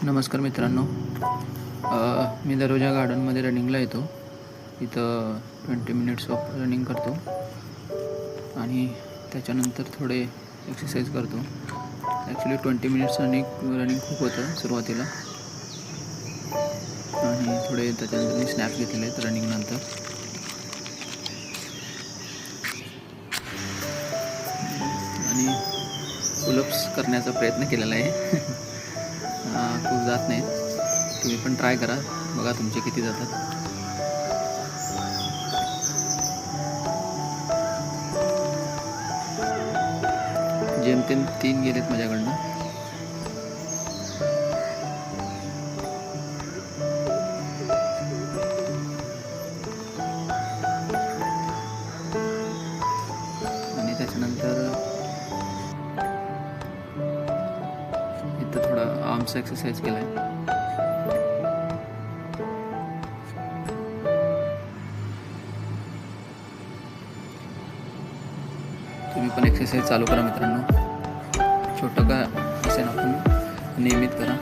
नमस्कार मित्रांनो. मी दररोज या गार्डनमध्ये रनिंगला येतो. इथं 20 मिनिट्स ऑफ रनिंग करतो आणि त्याच्यानंतर थोडे एक्सरसाइज करतो. ॲक्च्युली 20 मिनिट्स रनिंग खूप होतं सुरुवातीला, आणि थोडे त्याच्यानंतर मी स्नॅप्स घेतलेले आहेत रनिंगनंतर. आणि पुलअप्स करण्याचा प्रयत्न केलेला आहे. खूप जात नाहीत. तुम्ही पण ट्राय करा, बघा तुमचे किती जातात. जेमतेम 3 गेलेत माझ्याकडनं. आणि त्याच्यानंतर इथं थोडा आर्म्सचा एक्सरसाइज केला आहे. तुम्ही पण एक्सरसाइज चालू करा मित्रांनो. छोटं का असेल, आपण नियमित करा.